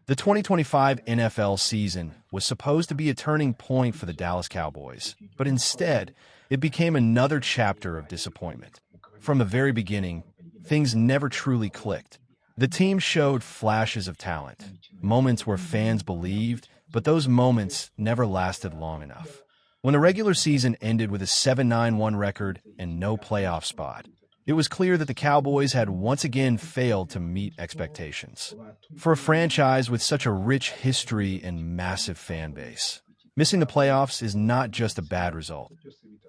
The 2025 NFL season was supposed to be a turning point for the Dallas Cowboys, but instead, it became another chapter of disappointment. From the very beginning, things never truly clicked. The team showed flashes of talent, moments where fans believed, but those moments never lasted long enough. When the regular season ended with a 7-9-1 record and no playoff spot, it was clear that the Cowboys had once again failed to meet expectations. For a franchise with such a rich history and massive fan base, missing the playoffs is not just a bad result.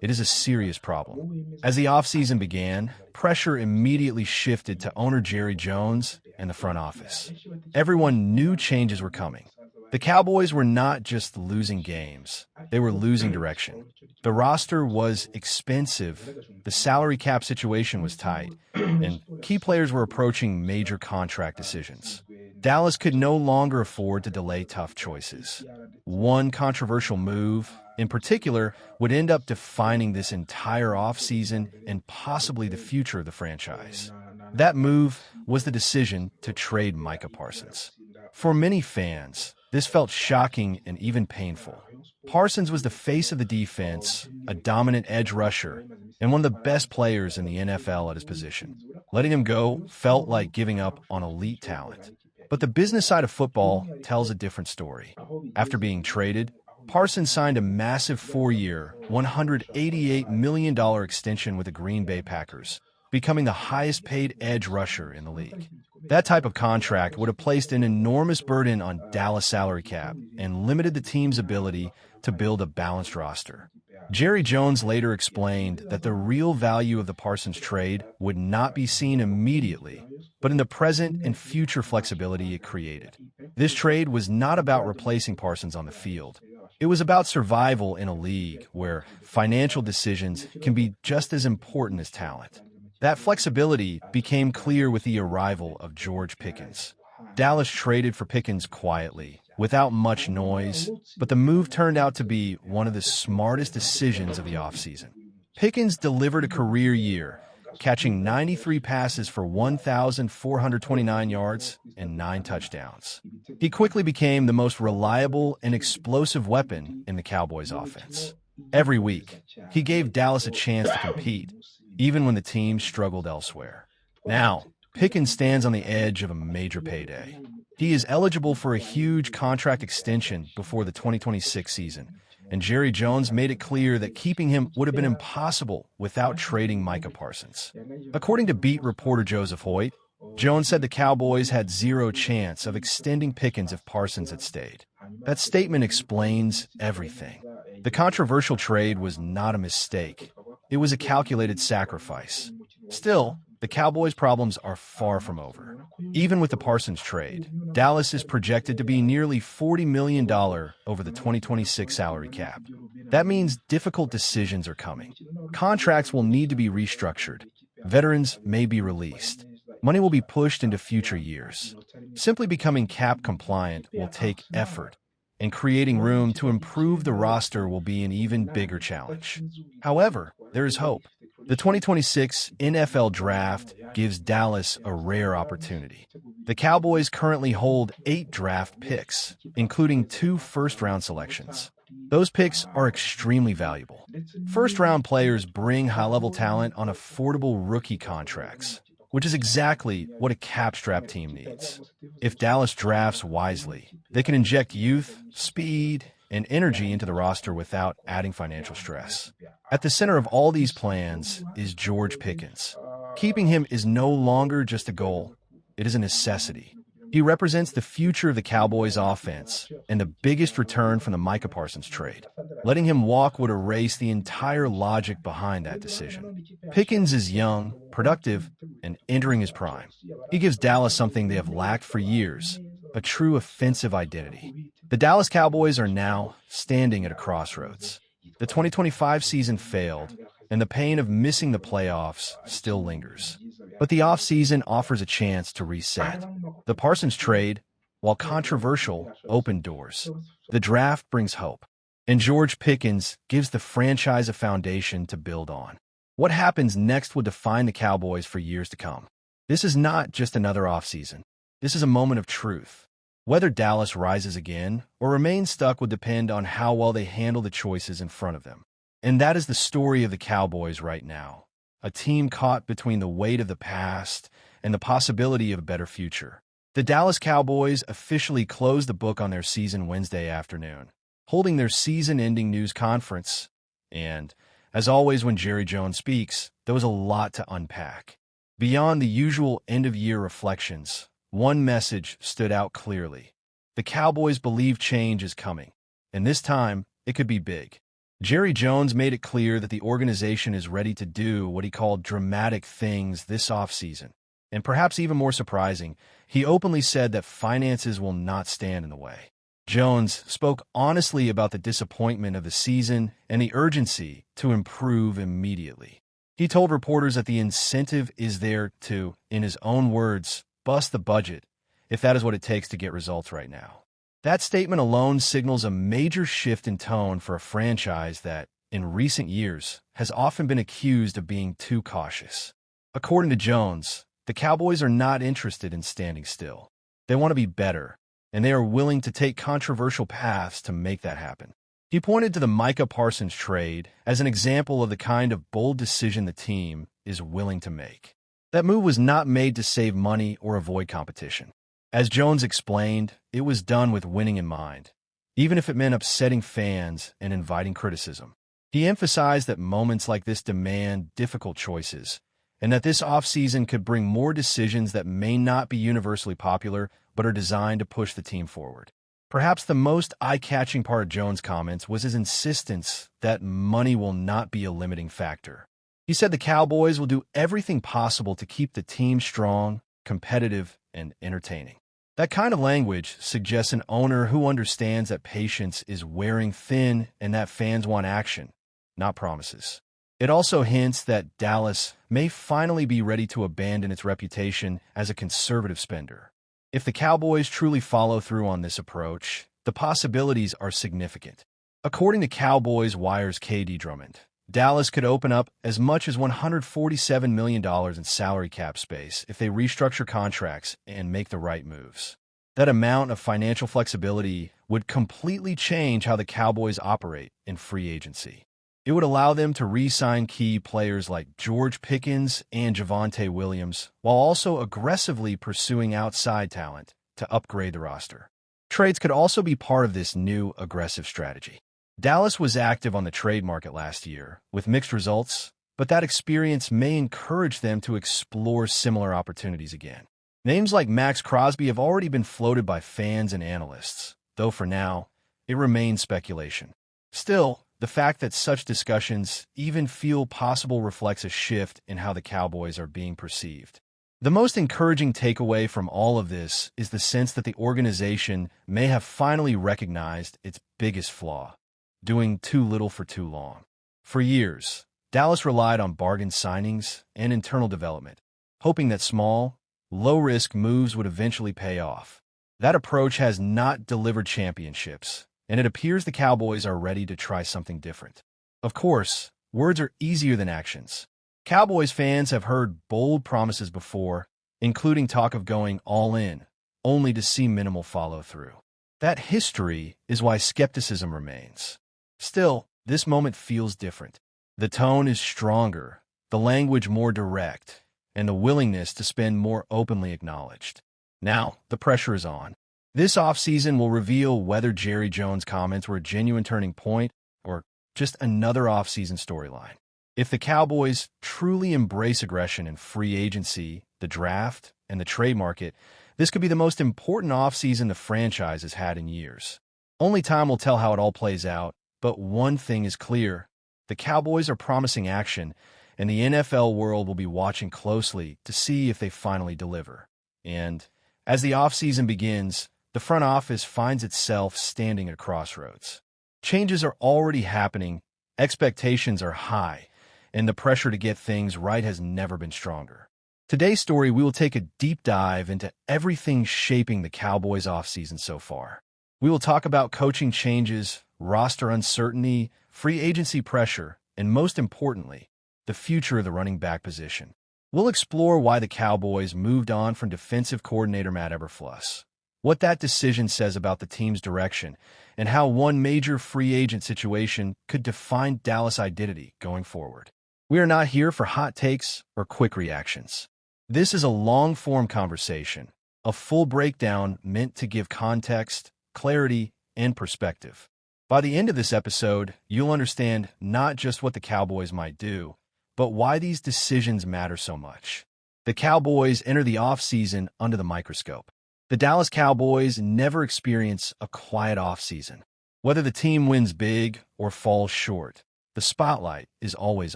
It is a serious problem. As the offseason began, pressure immediately shifted to owner Jerry Jones and the front office. Everyone knew changes were coming. The Cowboys were not just losing games, they were losing direction. The roster was expensive, the salary cap situation was tight, and key players were approaching major contract decisions. Dallas could no longer afford to delay tough choices. One controversial move, in particular, would end up defining this entire offseason and possibly the future of the franchise. That move was the decision to trade Micah Parsons. For many fans, this felt shocking and even painful. Parsons was the face of the defense, a dominant edge rusher, and one of the best players in the NFL at his position. Letting him go felt like giving up on elite talent. But the business side of football tells a different story. After being traded, Parsons signed a massive 4-year, $188 million extension with the Green Bay Packers, becoming the highest-paid edge rusher in the league. That type of contract would have placed an enormous burden on Dallas' salary cap and limited the team's ability to build a balanced roster. Jerry Jones later explained that the real value of the Parsons trade would not be seen immediately, but in the present and future flexibility it created. This trade was not about replacing Parsons on the field. It was about survival in a league where financial decisions can be just as important as talent. That flexibility became clear with the arrival of George Pickens. Dallas traded for Pickens quietly, without much noise, but the move turned out to be one of the smartest decisions of the offseason. Pickens delivered a career year, catching 93 passes for 1,429 yards and 9 touchdowns. He quickly became the most reliable and explosive weapon in the Cowboys' offense. Every week, he gave Dallas a chance to compete, even when the team struggled elsewhere. Now, Pickens stands on the edge of a major payday. He is eligible for a huge contract extension before the 2026 season, and Jerry Jones made it clear that keeping him would have been impossible without trading Micah Parsons. According to beat reporter Joseph Hoyt, Jones said the Cowboys had zero chance of extending Pickens if Parsons had stayed. That statement explains everything. The controversial trade was not a mistake. It was a calculated sacrifice. Still, the Cowboys' problems are far from over. Even with the Parsons trade, Dallas is projected to be nearly $40 million over the 2026 salary cap. That means difficult decisions are coming. Contracts will need to be restructured. Veterans may be released. Money will be pushed into future years. Simply becoming cap compliant will take effort, and creating room to improve the roster will be an even bigger challenge. However, there is hope. The 2026 NFL Draft gives Dallas a rare opportunity. The Cowboys currently hold 8 draft picks, including 2 first-round selections. Those picks are extremely valuable. First-round players bring high-level talent on affordable rookie contracts, which is exactly what a cap-strapped team needs. If Dallas drafts wisely, they can inject youth, speed, and energy into the roster without adding financial stress. At the center of all these plans is George Pickens. Keeping him is no longer just a goal, it is a necessity. He represents the future of the Cowboys' offense and the biggest return from the Micah Parsons trade. Letting him walk would erase the entire logic behind that decision. Pickens is young, productive, and entering his prime. He gives Dallas something they have lacked for years, a true offensive identity. The Dallas Cowboys are now standing at a crossroads. The 2025 season failed, and the pain of missing the playoffs still lingers. But the offseason offers a chance to reset. The Parsons trade, while controversial, opened doors. The draft brings hope. And George Pickens gives the franchise a foundation to build on. What happens next will define the Cowboys for years to come. This is not just another offseason. This is a moment of truth. Whether Dallas rises again or remains stuck would depend on how well they handle the choices in front of them. And that is the story of the Cowboys right now, a team caught between the weight of the past and the possibility of a better future. The Dallas Cowboys officially closed the book on their season Wednesday afternoon, holding their season-ending news conference. And, as always when Jerry Jones speaks, there was a lot to unpack. Beyond the usual end-of-year reflections, one message stood out clearly. The Cowboys believe change is coming, and this time, it could be big. Jerry Jones made it clear that the organization is ready to do what he called dramatic things this offseason. And perhaps even more surprising, he openly said that finances will not stand in the way. Jones spoke honestly about the disappointment of the season and the urgency to improve immediately. He told reporters that the incentive is there to, in his own words, bust the budget, if that is what it takes to get results right now. That statement alone signals a major shift in tone for a franchise that, in recent years, has often been accused of being too cautious. According to Jones, the Cowboys are not interested in standing still. They want to be better, and they are willing to take controversial paths to make that happen. He pointed to the Micah Parsons trade as an example of the kind of bold decision the team is willing to make. That move was not made to save money or avoid competition. As Jones explained, it was done with winning in mind, even if it meant upsetting fans and inviting criticism. He emphasized that moments like this demand difficult choices, and that this offseason could bring more decisions that may not be universally popular but are designed to push the team forward. Perhaps the most eye-catching part of Jones' comments was his insistence that money will not be a limiting factor. He said the Cowboys will do everything possible to keep the team strong, competitive, and entertaining. That kind of language suggests an owner who understands that patience is wearing thin and that fans want action, not promises. It also hints that Dallas may finally be ready to abandon its reputation as a conservative spender. If the Cowboys truly follow through on this approach, the possibilities are significant. According to Cowboys Wire's KD Drummond, Dallas could open up as much as $147 million in salary cap space if they restructure contracts and make the right moves. That amount of financial flexibility would completely change how the Cowboys operate in free agency. It would allow them to re-sign key players like George Pickens and Javonte Williams, while also aggressively pursuing outside talent to upgrade the roster. Trades could also be part of this new aggressive strategy. Dallas was active on the trade market last year, with mixed results, but that experience may encourage them to explore similar opportunities again. Names like Max Crosby have already been floated by fans and analysts, though for now, it remains speculation. Still, the fact that such discussions even feel possible reflects a shift in how the Cowboys are being perceived. The most encouraging takeaway from all of this is the sense that the organization may have finally recognized its biggest flaw: doing too little for too long. For years, Dallas relied on bargain signings and internal development, hoping that small, low-risk moves would eventually pay off. That approach has not delivered championships, and it appears the Cowboys are ready to try something different. Of course, words are easier than actions. Cowboys fans have heard bold promises before, including talk of going all in, only to see minimal follow-through. That history is why skepticism remains. Still, this moment feels different. The tone is stronger, the language more direct, and the willingness to spend more openly acknowledged. Now, the pressure is on. This offseason will reveal whether Jerry Jones' comments were a genuine turning point or just another offseason storyline. If the Cowboys truly embrace aggression in free agency, the draft, and the trade market, this could be the most important offseason the franchise has had in years. Only time will tell how it all plays out, but one thing is clear: the Cowboys are promising action, and the NFL world will be watching closely to see if they finally deliver. And as the offseason begins, the front office finds itself standing at a crossroads. Changes are already happening, expectations are high, and the pressure to get things right has never been stronger. Today's story, we will take a deep dive into everything shaping the Cowboys offseason so far. We will talk about coaching changes, roster uncertainty, free agency pressure, and most importantly, the future of the running back position. We'll explore why the Cowboys moved on from defensive coordinator Matt Eberflus, what that decision says about the team's direction, and how one major free agent situation could define Dallas' identity going forward. We are not here for hot takes or quick reactions. This is a long-form conversation, a full breakdown meant to give context, clarity, and perspective. By the end of this episode, you'll understand not just what the Cowboys might do, but why these decisions matter so much. The Cowboys enter the offseason under the microscope. The Dallas Cowboys never experience a quiet offseason. Whether the team wins big or falls short, the spotlight is always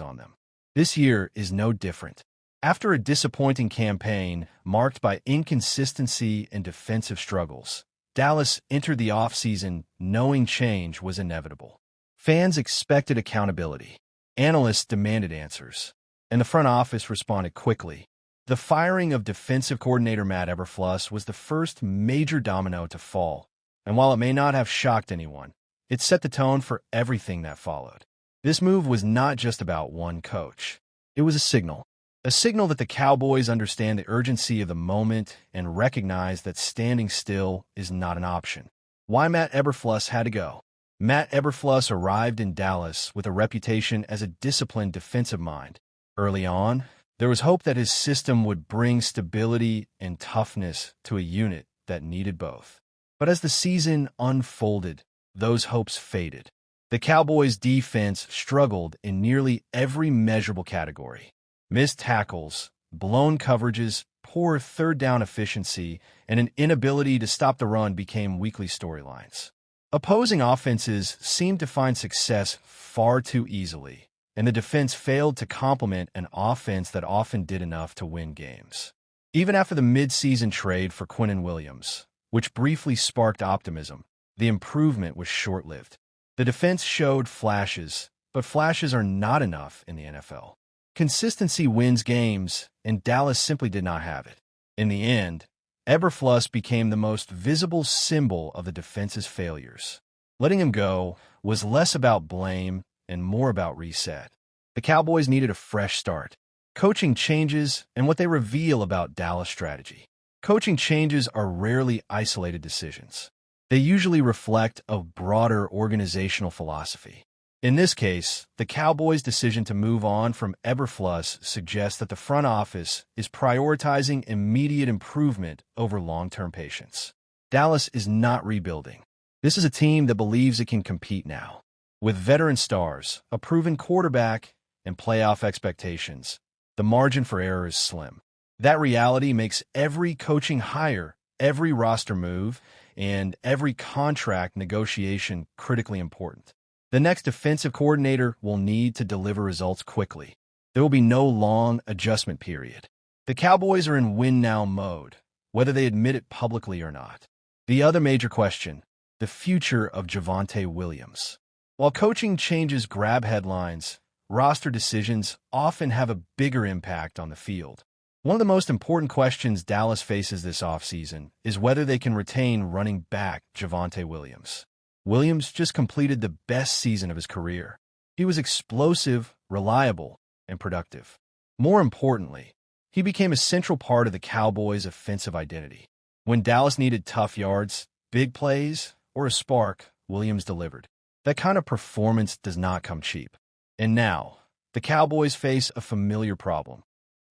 on them. This year is no different. After a disappointing campaign marked by inconsistency and defensive struggles, Dallas entered the offseason knowing change was inevitable. Fans expected accountability. Analysts demanded answers, and the front office responded quickly. The firing of defensive coordinator Matt Eberflus was the first major domino to fall, and while it may not have shocked anyone, it set the tone for everything that followed. This move was not just about one coach. It was a signal that the Cowboys understand the urgency of the moment and recognize that standing still is not an option. Why Matt Eberflus had to go? Matt Eberflus arrived in Dallas with a reputation as a disciplined defensive mind. Early on, there was hope that his system would bring stability and toughness to a unit that needed both. But as the season unfolded, those hopes faded. The Cowboys' defense struggled in nearly every measurable category. Missed tackles, blown coverages, poor third-down efficiency, and an inability to stop the run became weekly storylines. Opposing offenses seemed to find success far too easily, and the defense failed to complement an offense that often did enough to win games. Even after the mid-season trade for Quinnen Williams, which briefly sparked optimism, the improvement was short-lived. The defense showed flashes, but flashes are not enough in the NFL. Consistency wins games, and Dallas simply did not have it. In the end, Eberflus became the most visible symbol of the defense's failures. Letting him go was less about blame and more about reset. The Cowboys needed a fresh start. Coaching changes and what they reveal about Dallas' strategy. Coaching changes are rarely isolated decisions. They usually reflect a broader organizational philosophy. In this case, the Cowboys' decision to move on from Eberflus suggests that the front office is prioritizing immediate improvement over long-term patience. Dallas is not rebuilding. This is a team that believes it can compete now. With veteran stars, a proven quarterback, and playoff expectations, the margin for error is slim. That reality makes every coaching hire, every roster move, and every contract negotiation critically important. The next defensive coordinator will need to deliver results quickly. There will be no long adjustment period. The Cowboys are in win-now mode, whether they admit it publicly or not. The other major question, the future of Javonte Williams. While coaching changes grab headlines, roster decisions often have a bigger impact on the field. One of the most important questions Dallas faces this offseason is whether they can retain running back Javonte Williams. Williams just completed the best season of his career. He was explosive, reliable, and productive. More importantly, he became a central part of the Cowboys' offensive identity. When Dallas needed tough yards, big plays, or a spark, Williams delivered. That kind of performance does not come cheap. And now, the Cowboys face a familiar problem: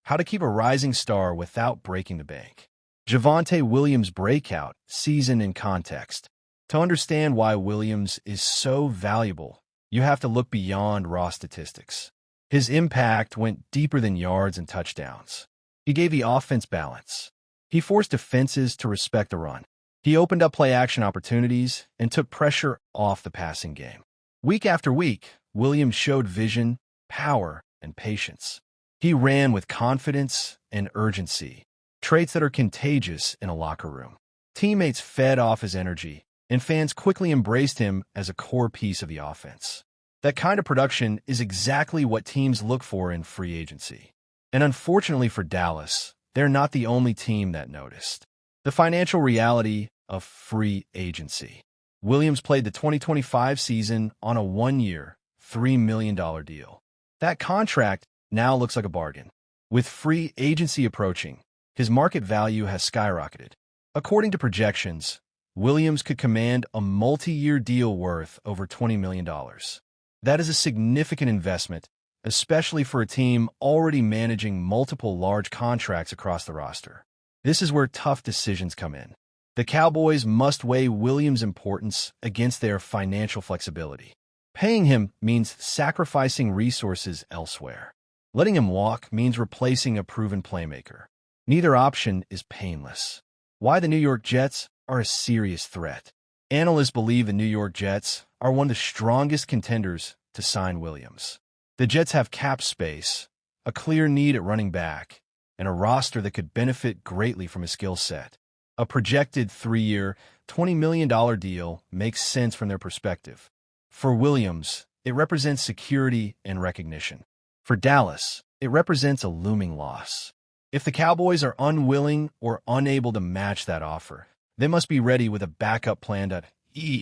how to keep a rising star without breaking the bank. Javonte Williams' breakout season in context. To understand why Williams is so valuable, you have to look beyond raw statistics. His impact went deeper than yards and touchdowns. He gave the offense balance. He forced defenses to respect the run. He opened up play-action opportunities and took pressure off the passing game. Week after week, Williams showed vision, power, and patience. He ran with confidence and urgency, traits that are contagious in a locker room. Teammates fed off his energy, and fans quickly embraced him as a core piece of the offense. That kind of production is exactly what teams look for in free agency. And unfortunately for Dallas, they're not the only team that noticed. The financial reality of free agency. Williams played the 2025 season on a one-year, $3 million deal. That contract now looks like a bargain. With free agency approaching, his market value has skyrocketed. According to projections, Williams could command a multi-year deal worth over $20 million. That is a significant investment, especially for a team already managing multiple large contracts across the roster. This is where tough decisions come in. The Cowboys must weigh Williams' importance against their financial flexibility. Paying him means sacrificing resources elsewhere. Letting him walk means replacing a proven playmaker. Neither option is painless. Why the New York Jets are a serious threat. Analysts believe the New York Jets are one of the strongest contenders to sign Williams. The Jets have cap space, a clear need at running back, and a roster that could benefit greatly from his skill set. A projected 3-year, $20 million deal makes sense from their perspective. For Williams, it represents security and recognition. For Dallas, it represents a looming loss. If the Cowboys are unwilling or unable to match that offer, they must be ready with a backup plan that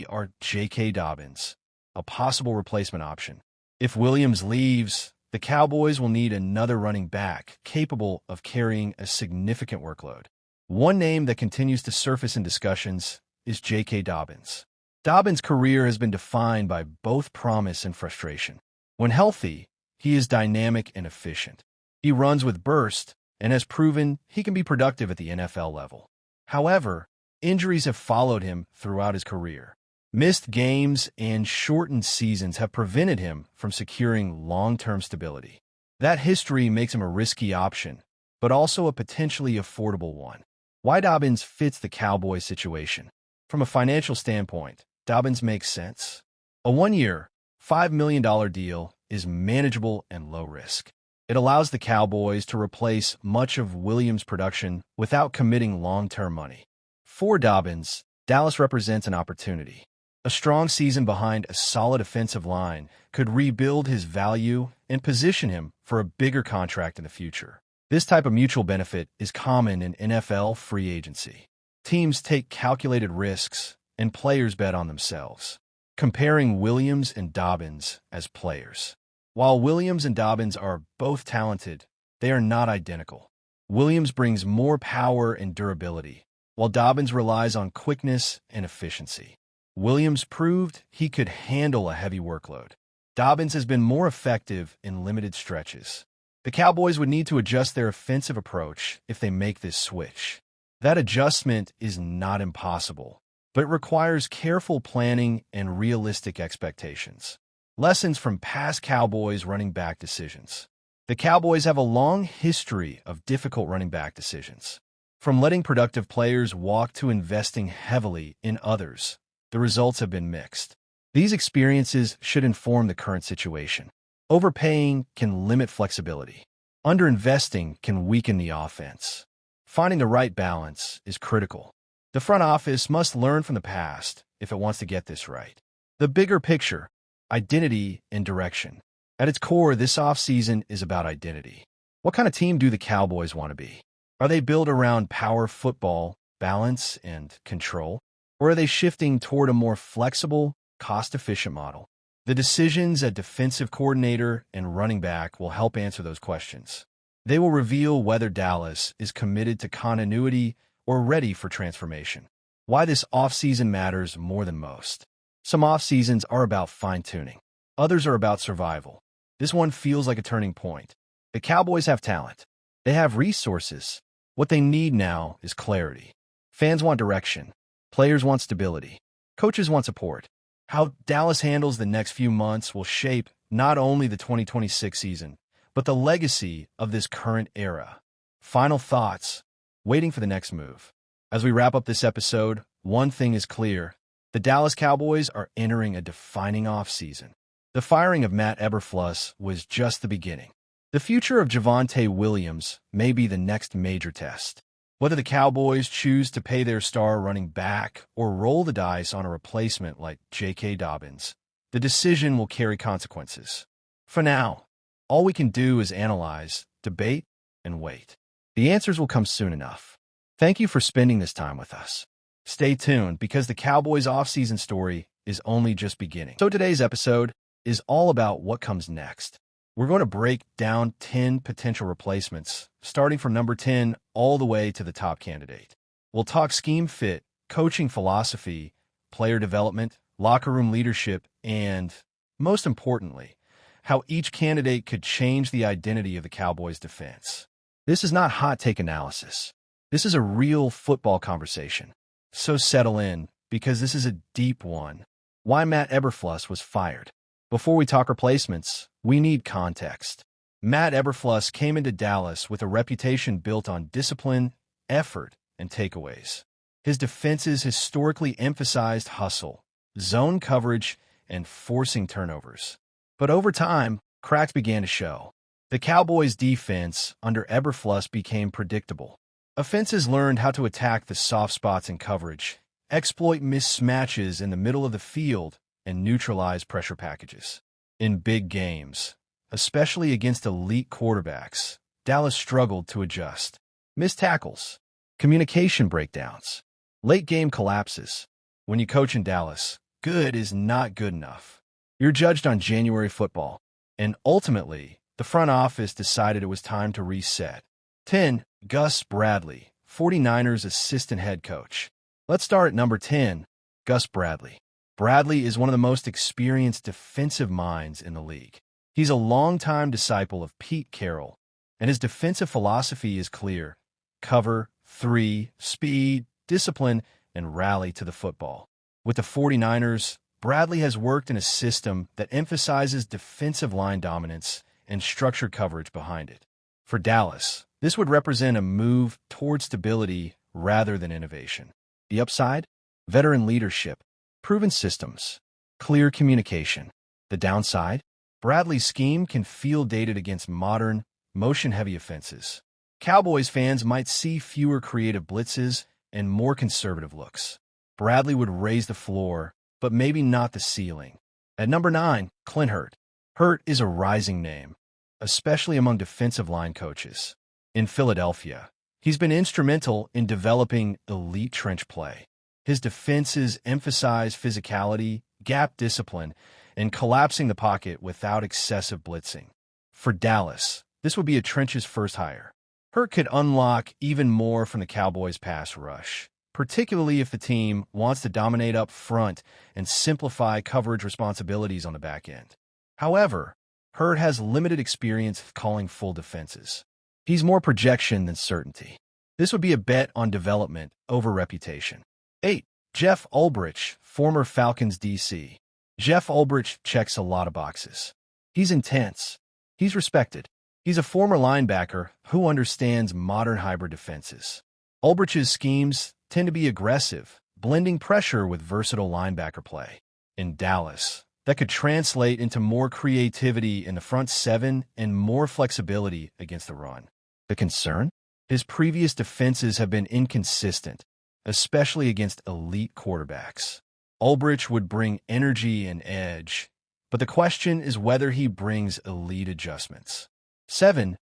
or J.K. Dobbins, a possible replacement option. If Williams leaves, the Cowboys will need another running back capable of carrying a significant workload. One name that continues to surface in discussions is J.K. Dobbins. Dobbins' career has been defined by both promise and frustration. When healthy, he is dynamic and efficient. He runs with burst and has proven he can be productive at the NFL level. However, injuries have followed him throughout his career. Missed games and shortened seasons have prevented him from securing long-term stability. That history makes him a risky option, but also a potentially affordable one. Why Dobbins fits the Cowboys situation? From a financial standpoint, Dobbins makes sense. A 1-year, $5 million deal is manageable and low risk. It allows the Cowboys to replace much of Williams' production without committing long-term money. For Dobbins, Dallas represents an opportunity. A strong season behind a solid offensive line could rebuild his value and position him for a bigger contract in the future. This type of mutual benefit is common in NFL free agency. Teams take calculated risks, and players bet on themselves. Comparing Williams and Dobbins as players. While Williams and Dobbins are both talented, they are not identical. Williams brings more power and durability, while Dobbins relies on quickness and efficiency. Williams proved he could handle a heavy workload. Dobbins has been more effective in limited stretches. The Cowboys would need to adjust their offensive approach if they make this switch. That adjustment is not impossible, but it requires careful planning and realistic expectations. Lessons from past Cowboys running back decisions. The Cowboys have a long history of difficult running back decisions. From letting productive players walk to investing heavily in others, the results have been mixed. These experiences should inform the current situation. Overpaying can limit flexibility. Underinvesting can weaken the offense. Finding the right balance is critical. The front office must learn from the past if it wants to get this right. The bigger picture, identity and direction. At its core, this offseason is about identity. What kind of team do the Cowboys want to be? Are they built around power football, balance, and control? Or are they shifting toward a more flexible, cost-efficient model? The decisions at defensive coordinator and running back will help answer those questions. They will reveal whether Dallas is committed to continuity or ready for transformation. Why this offseason matters more than most. Some offseasons are about fine-tuning. Others are about survival. This one feels like a turning point. The Cowboys have talent. They have resources. What they need now is clarity. Fans want direction. Players want stability. Coaches want support. How Dallas handles the next few months will shape not only the 2026 season, but the legacy of this current era. Final thoughts. Waiting for the next move. As we wrap up this episode, one thing is clear. The Dallas Cowboys are entering a defining offseason. The firing of Matt Eberflus was just the beginning. The future of Javonte Williams may be the next major test. Whether the Cowboys choose to pay their star running back or roll the dice on a replacement like J.K. Dobbins, the decision will carry consequences. For now, all we can do is analyze, debate, and wait. The answers will come soon enough. Thank you for spending this time with us. Stay tuned because the Cowboys' offseason story is only just beginning. So today's episode is all about what comes next. We're going to break down 10 potential replacements, starting from number 10 all the way to the top candidate. We'll talk scheme fit, coaching philosophy, player development, locker room leadership, and, most importantly, how each candidate could change the identity of the Cowboys' defense. This is not hot take analysis. This is a real football conversation. So settle in, because this is a deep one. Why Matt Eberflus was fired. Before we talk replacements, we need context. Matt Eberflus came into Dallas with a reputation built on discipline, effort, and takeaways. His defenses historically emphasized hustle, zone coverage, and forcing turnovers. But over time, cracks began to show. The Cowboys' defense under Eberflus became predictable. Offenses learned how to attack the soft spots in coverage, exploit mismatches in the middle of the field, and neutralize pressure packages. In big games, especially against elite quarterbacks, Dallas struggled to adjust. Missed tackles, communication breakdowns, late-game collapses. When you coach in Dallas, good is not good enough. You're judged on January football, and ultimately, the front office decided it was time to reset. 10. Gus Bradley, 49ers assistant head coach. Let's start at number 10, Gus Bradley. Bradley is one of the most experienced defensive minds in the league. He's a longtime disciple of Pete Carroll, and his defensive philosophy is clear: cover, 3, speed, discipline, and rally to the football. With the 49ers, Bradley has worked in a system that emphasizes defensive line dominance and structured coverage behind it. For Dallas, this would represent a move toward stability rather than innovation. The upside? Veteran leadership, proven systems, clear communication. The downside? Bradley's scheme can feel dated against modern, motion-heavy offenses. Cowboys fans might see fewer creative blitzes and more conservative looks. Bradley would raise the floor, but maybe not the ceiling. At number 9, Clint Hurt. Hurt is a rising name, especially among defensive line coaches. In Philadelphia, he's been instrumental in developing elite trench play. His defenses emphasize physicality, gap discipline, and collapsing the pocket without excessive blitzing. For Dallas, this would be a trenches first hire. Hurt could unlock even more from the Cowboys' pass rush, particularly if the team wants to dominate up front and simplify coverage responsibilities on the back end. However, Hurt has limited experience calling full defenses. He's more projection than certainty. This would be a bet on development over reputation. 8. Jeff Ulbrich, former Falcons DC. Jeff Ulbrich checks a lot of boxes. He's intense. He's respected. He's a former linebacker who understands modern hybrid defenses. Ulbrich's schemes tend to be aggressive, blending pressure with versatile linebacker play. In Dallas, that could translate into more creativity in the front seven and more flexibility against the run. The concern? His previous defenses have been inconsistent, especially against elite quarterbacks. Ulbrich would bring energy and edge, but the question is whether he brings elite adjustments. 7.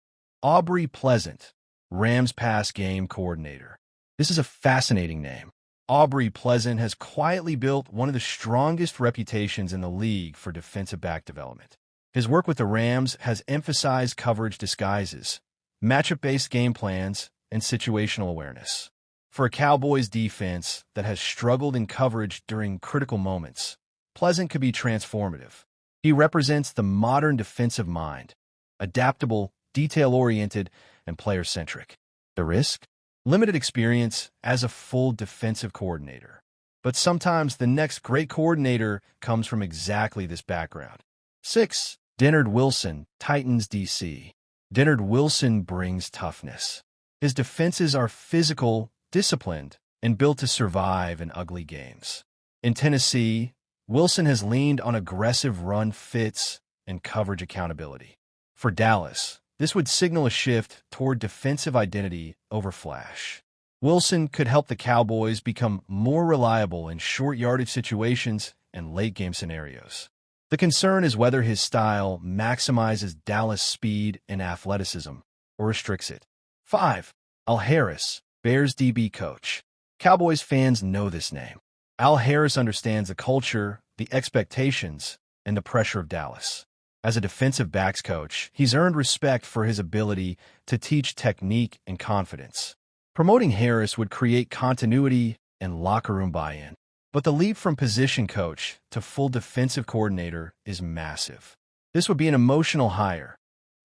Aubrey Pleasant, Rams pass game coordinator. This is a fascinating name. Aubrey Pleasant has quietly built one of the strongest reputations in the league for defensive back development. His work with the Rams has emphasized coverage disguises, matchup-based game plans, and situational awareness. For a Cowboys defense that has struggled in coverage during critical moments, Pleasant could be transformative. He represents the modern defensive mind, adaptable, detail-oriented, and player-centric. The risk? Limited experience as a full defensive coordinator. But sometimes the next great coordinator comes from exactly this background. 6. Dennard Wilson, Titans DC. Dennard Wilson brings toughness. His defenses are physical, disciplined, and built to survive in ugly games. In Tennessee, Wilson has leaned on aggressive run fits and coverage accountability. For Dallas, this would signal a shift toward defensive identity over flash. Wilson could help the Cowboys become more reliable in short yardage situations and late-game scenarios. The concern is whether his style maximizes Dallas' speed and athleticism or restricts it. 5. Al Harris, Bears DB coach. Cowboys fans know this name. Al Harris understands the culture, the expectations, and the pressure of Dallas. As a defensive backs coach, he's earned respect for his ability to teach technique and confidence. Promoting Harris would create continuity and locker room buy-in. But the leap from position coach to full defensive coordinator is massive. This would be an emotional hire,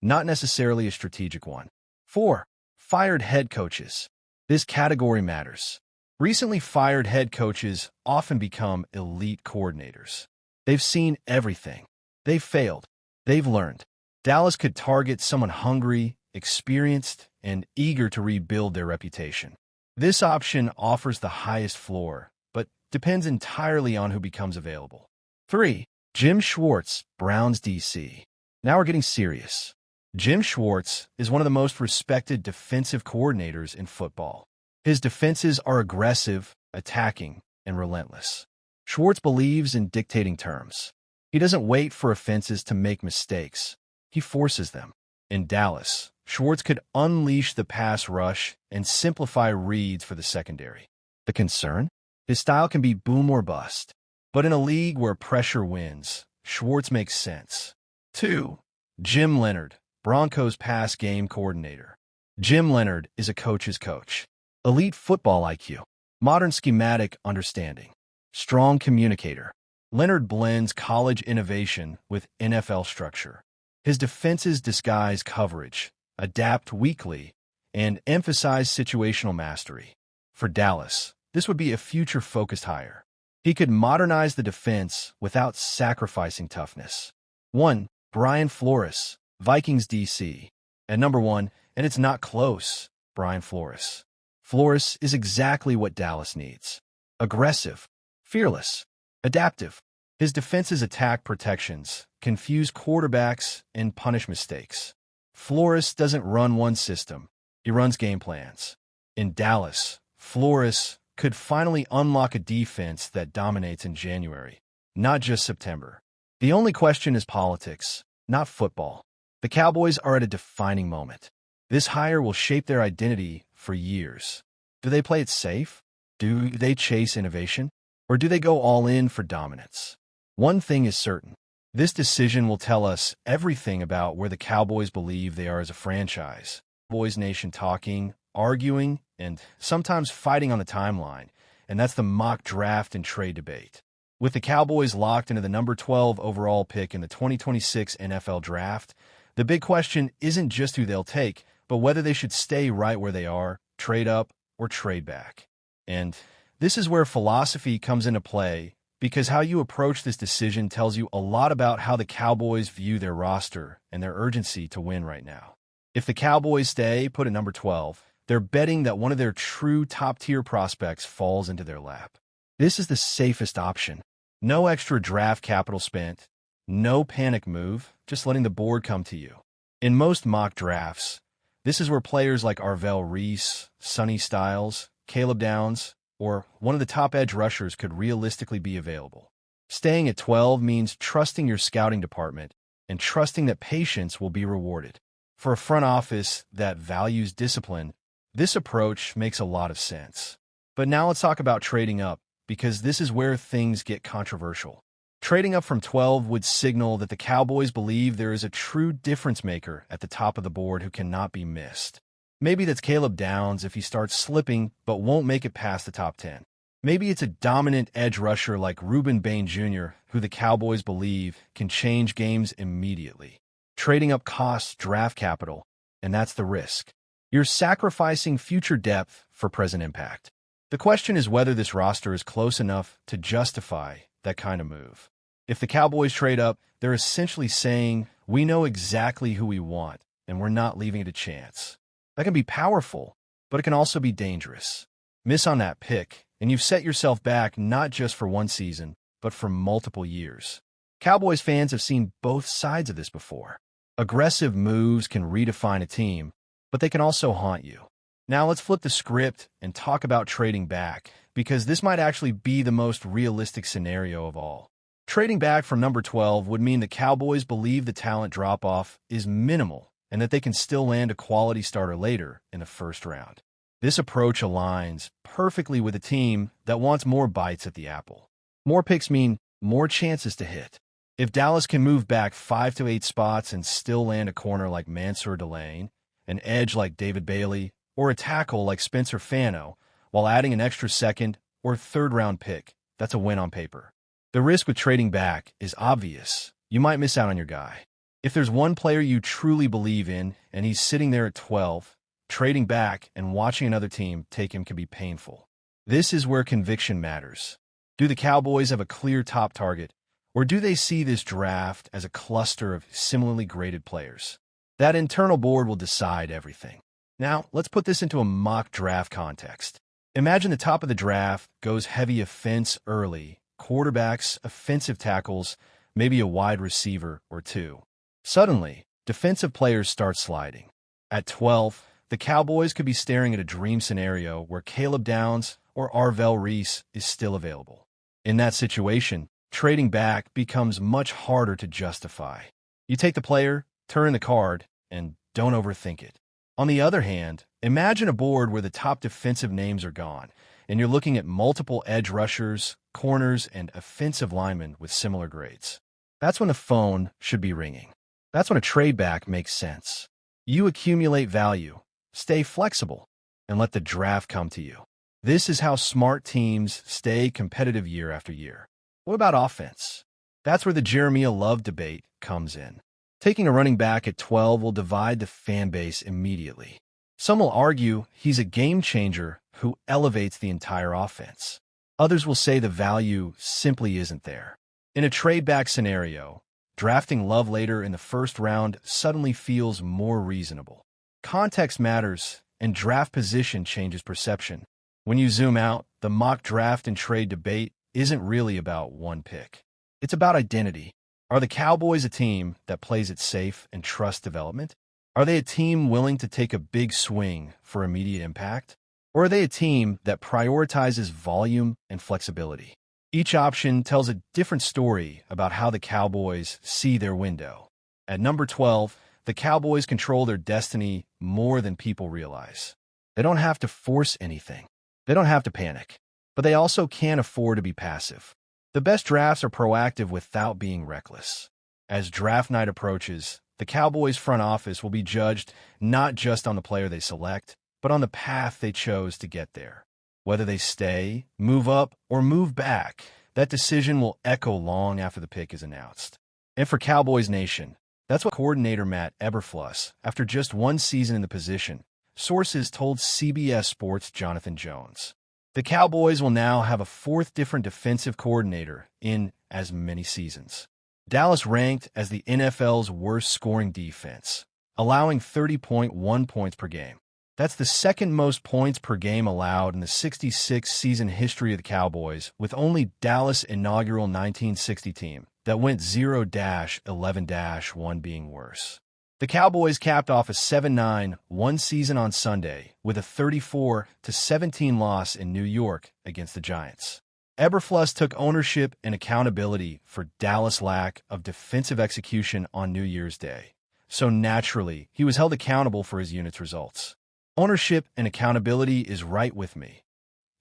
not necessarily a strategic one. 4. Fired head coaches. This category matters. Recently fired head coaches often become elite coordinators. They've seen everything. They've failed. They've learned. Dallas could target someone hungry, experienced, and eager to rebuild their reputation. This option offers the highest floor, but depends entirely on who becomes available. 3. Jim Schwartz, Browns DC. Now we're getting serious. Jim Schwartz is one of the most respected defensive coordinators in football. His defenses are aggressive, attacking, and relentless. Schwartz believes in dictating terms. He doesn't wait for offenses to make mistakes. He forces them. In Dallas, Schwartz could unleash the pass rush and simplify reads for the secondary. The concern? His style can be boom or bust. But in a league where pressure wins, Schwartz makes sense. 2. Jim Leonhard, Broncos pass game coordinator. Jim Leonhard is a coach's coach. Elite football IQ, modern schematic understanding, strong communicator. Leonhard blends college innovation with NFL structure. His defenses disguise coverage, adapt weekly, and emphasize situational mastery. For Dallas, this would be a future-focused hire. He could modernize the defense without sacrificing toughness. 1. Brian Flores, Vikings DC. At number 1, and it's not close, Brian Flores. Flores is exactly what Dallas needs. Aggressive, fearless, adaptive. His defense's attack protections confuse quarterbacks and punish mistakes. Flores doesn't run one system. He runs game plans. In Dallas, Flores could finally unlock a defense that dominates in January, not just September. The only question is politics, not football. The Cowboys are at a defining moment. This hire will shape their identity for years. Do they play it safe? Do they chase innovation? Or do they go all in for dominance? One thing is certain. This decision will tell us everything about where the Cowboys believe they are as a franchise. Cowboys Nation talking, arguing, and sometimes fighting on the timeline, and that's the mock draft and trade debate. With the Cowboys locked into the number 12 overall pick in the 2026 NFL Draft, the big question isn't just who they'll take, but whether they should stay right where they are, trade up, or trade back. And this is where philosophy comes into play, because how you approach this decision tells you a lot about how the Cowboys view their roster and their urgency to win right now. If the Cowboys stay put at number 12, they're betting that one of their true top-tier prospects falls into their lap. This is the safest option. No extra draft capital spent, no panic move, just letting the board come to you. In most mock drafts, this is where players like Arvell Reese, Sonny Styles, Caleb Downs, or one of the top edge rushers could realistically be available. Staying at 12 means trusting your scouting department and trusting that patience will be rewarded. For a front office that values discipline, this approach makes a lot of sense. But now let's talk about trading up, because this is where things get controversial. Trading up from 12 would signal that the Cowboys believe there is a true difference maker at the top of the board who cannot be missed. Maybe that's Caleb Downs if he starts slipping but won't make it past the top 10. Maybe it's a dominant edge rusher like Reuben Bain Jr., who the Cowboys believe can change games immediately. Trading up costs draft capital, and that's the risk. You're sacrificing future depth for present impact. The question is whether this roster is close enough to justify that kind of move. If the Cowboys trade up, they're essentially saying, we know exactly who we want, and we're not leaving it a chance. That can be powerful, but it can also be dangerous. Miss on that pick, and you've set yourself back not just for one season, but for multiple years. Cowboys fans have seen both sides of this before. Aggressive moves can redefine a team, but they can also haunt you. Now let's flip the script and talk about trading back, because this might actually be the most realistic scenario of all. Trading back from number 12 would mean the Cowboys believe the talent drop-off is minimal and that they can still land a quality starter later in the first round. This approach aligns perfectly with a team that wants more bites at the apple. More picks mean more chances to hit. If Dallas can move back 5 to 8 spots and still land a corner like Mansour Delane, an edge like David Bailey, or a tackle like Spencer Fano, while adding an extra second or third-round pick, that's a win on paper. The risk with trading back is obvious. You might miss out on your guy. If there's one player you truly believe in and he's sitting there at 12, trading back and watching another team take him can be painful. This is where conviction matters. Do the Cowboys have a clear top target, or do they see this draft as a cluster of similarly graded players? That internal board will decide everything. Now, let's put this into a mock draft context. Imagine the top of the draft goes heavy offense early, quarterbacks, offensive tackles, maybe a wide receiver or two. Suddenly, defensive players start sliding. At 12, the Cowboys could be staring at a dream scenario where Caleb Downs or Arvell Reese is still available. In that situation, trading back becomes much harder to justify. You take the player, turn the card, and don't overthink it. On the other hand, imagine a board where the top defensive names are gone, and you're looking at multiple edge rushers, corners, and offensive linemen with similar grades. That's when the phone should be ringing. That's when a trade back makes sense. You accumulate value, stay flexible, and let the draft come to you. This is how smart teams stay competitive year after year. What about offense? That's where the Jeremiah Love debate comes in. Taking a running back at 12 will divide the fan base immediately. Some will argue he's a game changer who elevates the entire offense. Others will say the value simply isn't there. In a trade-back scenario, drafting Love later in the first round suddenly feels more reasonable. Context matters, and draft position changes perception. When you zoom out, the mock draft and trade debate isn't really about one pick. It's about identity. Are the Cowboys a team that plays it safe and trusts development? Are they a team willing to take a big swing for immediate impact? Or are they a team that prioritizes volume and flexibility? Each option tells a different story about how the Cowboys see their window. At number 12, the Cowboys control their destiny more than people realize. They don't have to force anything. They don't have to panic. But they also can't afford to be passive. The best drafts are proactive without being reckless. As draft night approaches, the Cowboys front office will be judged not just on the player they select, but on the path they chose to get there. Whether they stay, move up, or move back, that decision will echo long after the pick is announced. And for Cowboys Nation, that's what coordinator Matt Eberflus, after just one season in the position, sources told CBS Sports' Jonathan Jones. The Cowboys will now have a fourth different defensive coordinator in as many seasons. Dallas ranked as the NFL's worst scoring defense, allowing 30.1 points per game. That's the second most points per game allowed in the 66-season history of the Cowboys, with only Dallas' inaugural 1960 team that went 0-11-1 being worse. The Cowboys capped off a 7-9 season on Sunday with a 34-17 loss in New York against the Giants. Eberflus took ownership and accountability for Dallas' lack of defensive execution on New Year's Day. So naturally, he was held accountable for his unit's results. Ownership and accountability is right with me.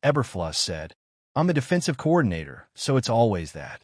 Eberflus said, "I'm the defensive coordinator, so it's always that.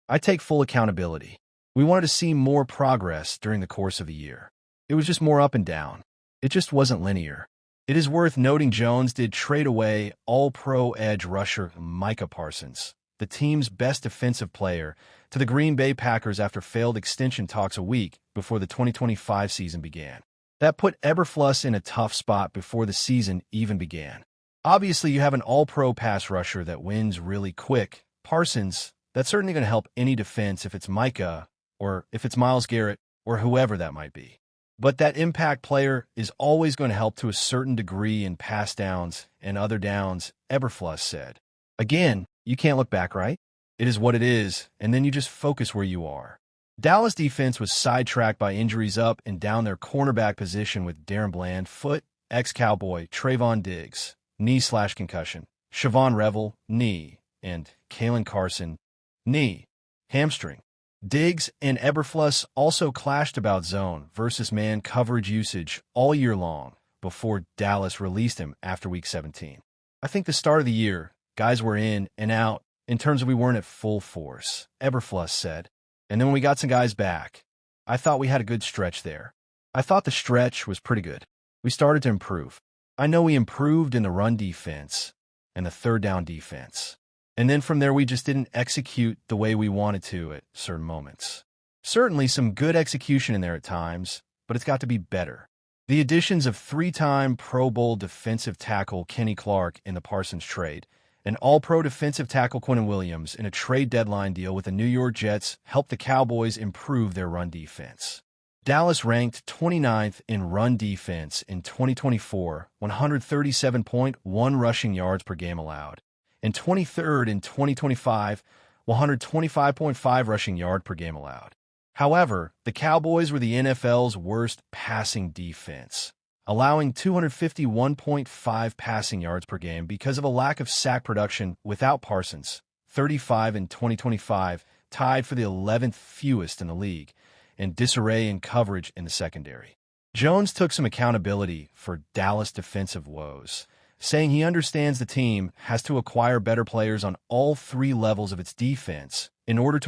I take full accountability. We wanted to see more progress during the course of the year. It was just more up and down. It just wasn't linear." It is worth noting Jones did trade away all-pro edge rusher Micah Parsons, the team's best defensive player, to the Green Bay Packers after failed extension talks a week before the 2025 season began. That put Eberflus in a tough spot before the season even began. Obviously, you have an all-pro pass rusher that wins really quick. Parsons, that's certainly going to help any defense if it's Micah, or if it's Myles Garrett, or whoever that might be. But that impact player is always going to help to a certain degree in pass downs and other downs, Eberflus said. Again, you can't look back, right? It is what it is, and then you just focus where you are. Dallas defense was sidetracked by injuries up and down their cornerback position with Darren Bland, foot, ex-Cowboy, Trayvon Diggs, knee/concussion, Siobhan Revel, knee, and Kalen Carson, knee, hamstring. Diggs and Eberflus also clashed about zone versus man coverage usage all year long before Dallas released him after Week 17. I think the start of the year, guys were in and out in terms of we weren't at full force, Eberflus said. And then when we got some guys back, I thought we had a good stretch there. I thought the stretch was pretty good. We started to improve. I know we improved in the run defense and the third down defense. And then from there, we just didn't execute the way we wanted to at certain moments. Certainly some good execution in there at times, but it's got to be better. The additions of three-time Pro Bowl defensive tackle Kenny Clark in the Parsons trade and All-Pro defensive tackle Quinnen Williams in a trade deadline deal with the New York Jets helped the Cowboys improve their run defense. Dallas ranked 29th in run defense in 2024, 137.1 rushing yards per game allowed, and 23rd in 2025, 125.5 rushing yard per game allowed. However, the Cowboys were the NFL's worst passing defense, allowing 251.5 passing yards per game because of a lack of sack production without Parsons, 35 in 2025, tied for the 11th fewest in the league, and disarray in coverage in the secondary. Jones took some accountability for Dallas' defensive woes, saying he understands the team has to acquire better players on all three levels of its defense in order to